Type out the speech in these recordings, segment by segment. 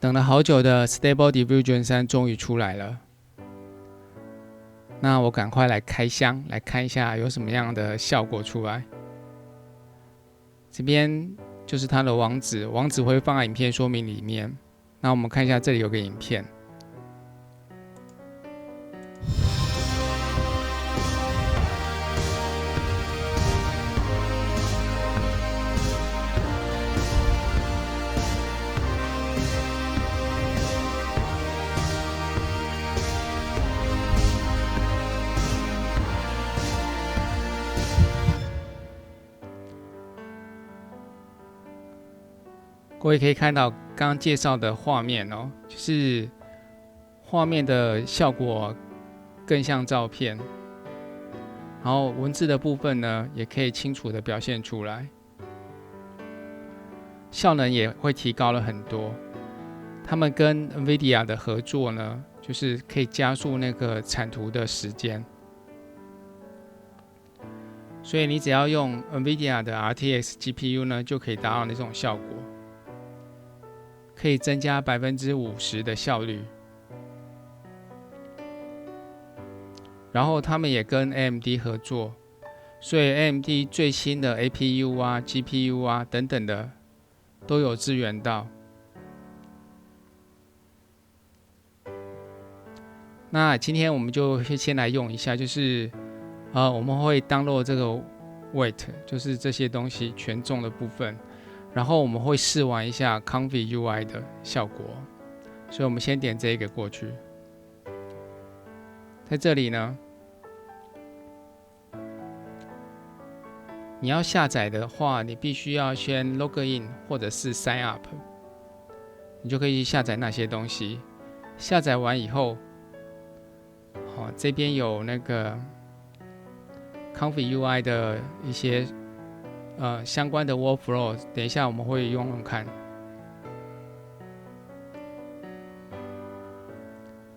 等了好久的 Stable Diffusion 3终于出来了，那我赶快来开箱，来看一下有什么样的效果出来。这边就是它的网址，网址会放在影片说明里面。那我们看一下，这里有个影片。各位可以看到刚刚介绍的画面哦，就是画面的效果更像照片，然后文字的部分呢也可以清楚的表现出来，效能也会提高了很多。他们跟 NVIDIA 的合作呢，就是可以加速那个产图的时间，所以你只要用 NVIDIA 的 RTX GPU 呢，就可以达到那种效果。可以增加50%的效率，然后他们也跟 AMD 合作，所以 AMD 最新的 APU 啊、GPU 啊等等的都有支援到。那今天我们就先来用一下，就是我们会 download 这个 weight， 就是这些东西权重的部分。然后我们会试玩一下 Comfy UI 的效果，所以我们先点这个过去。在这里呢，你要下载的话，你必须要先 log in 或者是 sign up， 你就可以下载那些东西。下载完以后，这边有那个 Comfy UI 的一些相关的 workflow， 等一下我们会用用看。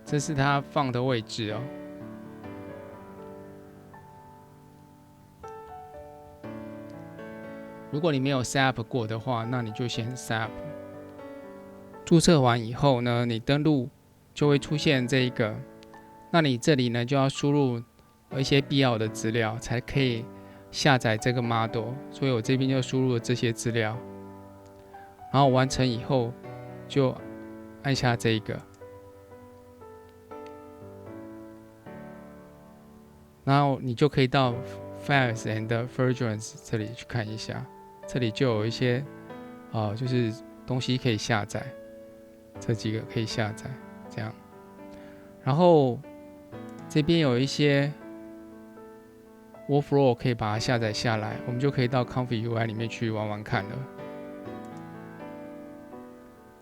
这是它放的位置哦。如果你没有 set up 过的话，那你就先 set up。注册完以后呢，你登录就会出现这一个，那你这里呢就要输入一些必要的资料，才可以下载这个 model。所以我这边就输入了这些资料，然后完成以后就按下这一个，然后你就可以到 Files and Versions 这里去看一下，这里就有一些就是东西可以下载，这几个可以下载，这样。然后这边有一些 workflow 可以把它下载下来，我们就可以到 Comfy UI 里面去玩玩看了。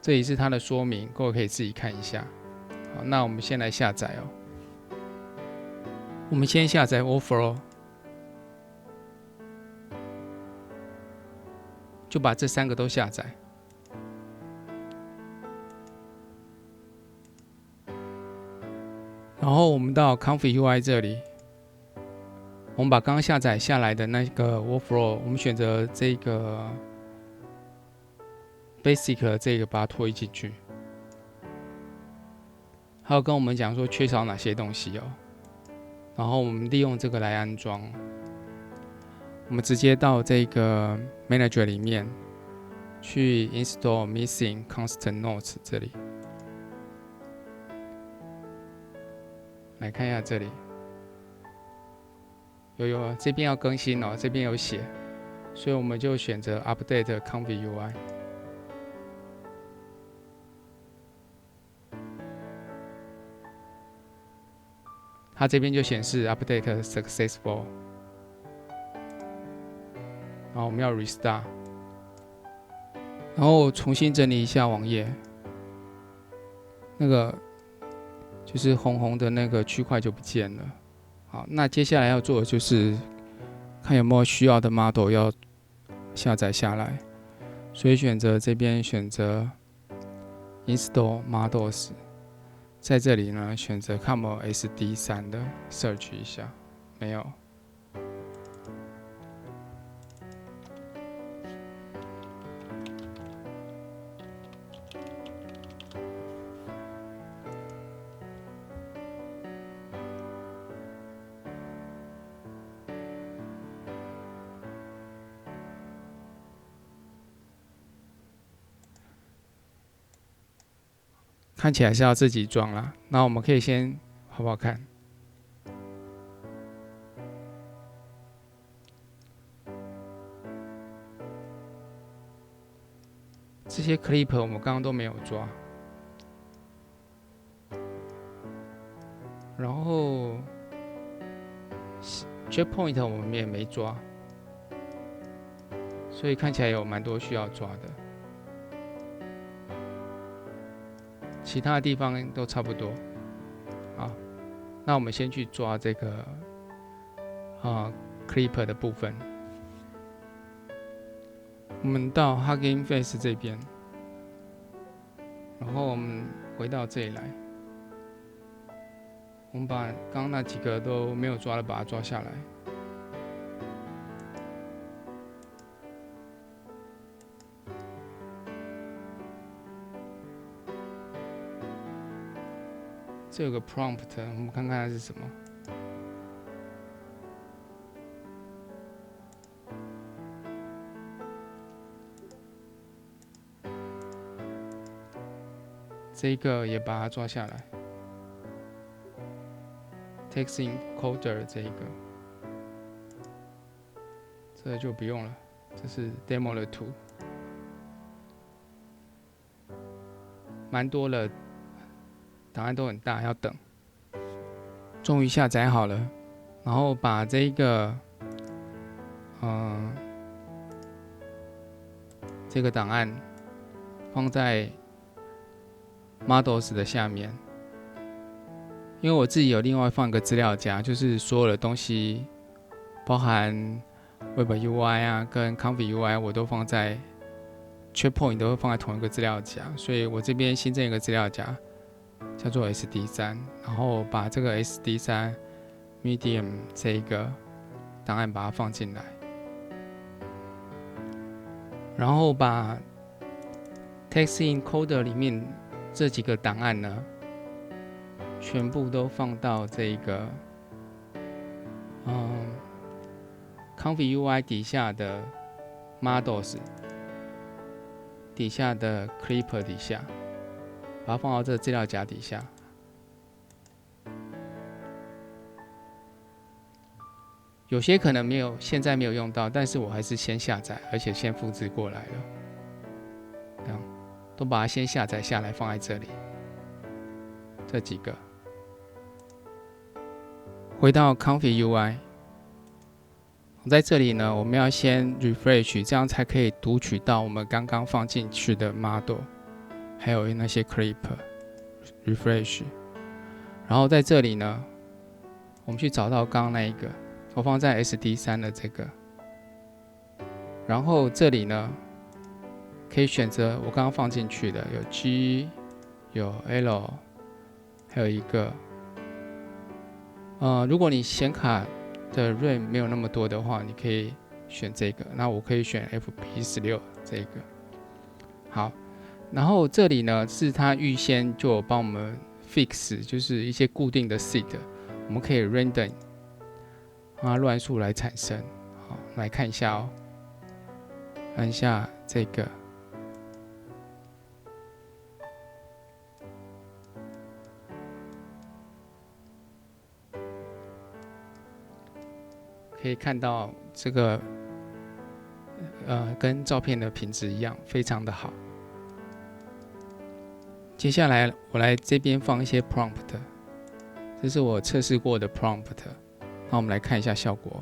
这里是它的说明，各位可以自己看一下。好，那我们先来下载哦。我们先下载 workflow， 就把这3个都下载。然后我们到 Comfy UI 这里，我们把刚刚下载下来的那个 workflow， 我们选择这个 Basic 这个把它拖进去。还有跟我们讲说缺少哪些东西哦，然后我们利用这个来安装。我们直接到这个 Manager 里面去 Install Missing Constant Notes 这里，来看一下这里，有这边要更新哦，这边有写，所以我们就选择 Update Comfy UI。它这边就显示 Update Successful， 然后我们要 Restart， 然后重新整理一下网页，那个就是红红的那个区块就不见了。好，那接下来要做的就是看有没有需要的 model 要下载下来，所以选择这边选择 Install Models， 在这里呢选择看有没有 SD3 的 search 一下，没有。看起来是要自己装啦。那我们可以先好不好看？这些 clip 我们刚刚都没有抓，然后 checkpoint 我们也没抓，所以看起来有蛮多需要抓的。其他的地方都差不多。好，那我们先去抓这个clip 的部分。我们到 Hugging Face 这边，然后我们回到这里来，我们把刚刚那几个都没有抓的，把它抓下来。这有个 prompt， 我们看看它是什么。这个也把它抓下来 ，text encoder 这一个，这就不用了，这是 demo 的图，蛮多了，档案都很大，要等。终于下载好了，然后把这一个，这个档案放在 Models 的下面，因为我自己有另外放一个资料夹，就是所有的东西，包含 Web UI 啊跟 Conf UI， 我都放在 Checkpoint 都会放在同一个资料夹，所以我这边新增一个资料夹，叫做 SD3， 然后把这个 SD3 Medium 这一个档案把它放进来，然后把 Text Encoder 里面这几个档案呢，全部都放到这一个Conf UI 底下的 Models 底下的 Clipper 底下，把它放到这个资料夹底下。有些可能没有，现在没有用到，但是我还是先下载，而且先复制过来了。这样都把它先下载下来，放在这里。这几个，回到 Conf UI， 在这里呢，我们要先 refresh， 这样才可以读取到我们刚刚放进去的 model， 还有那些 clip refresh。然后在这里呢，我们去找到刚刚那一个，我放在 SD3 的这个。然后这里呢，可以选择我刚刚放进去的，有 G， 有 L， 还有一个，如果你显卡的 RAM 没有那么多的话，你可以选这个。那我可以选 FP16 这个。好，然后这里呢是它预先就帮我们 fix， 就是一些固定的 seed， 我们可以 random 让它乱数来产生。好，来看一下哦，按一下这个。可以看到这个，跟照片的品质一样，非常的好。接下来我来这边放一些 prompt， 这是我测试过的 prompt。那我们来看一下效果。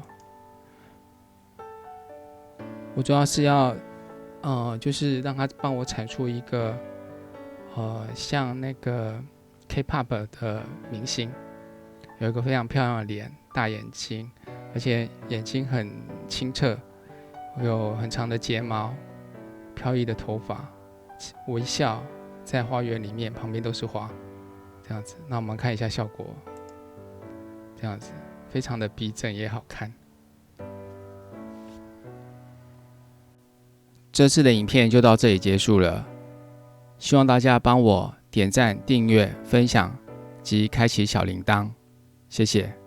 我主要是要，就是让它帮我产出一个，像那个 K-pop 的明星，有一个非常漂亮的脸，大眼睛。而且眼睛很清澈，有很长的睫毛，飘逸的头发，微笑在花园里面，旁边都是花，这样子。那我们看一下效果，这样子非常的逼真也好看。这次的影片就到这里结束了，希望大家帮我点赞、订阅、分享及开启小铃铛，谢谢。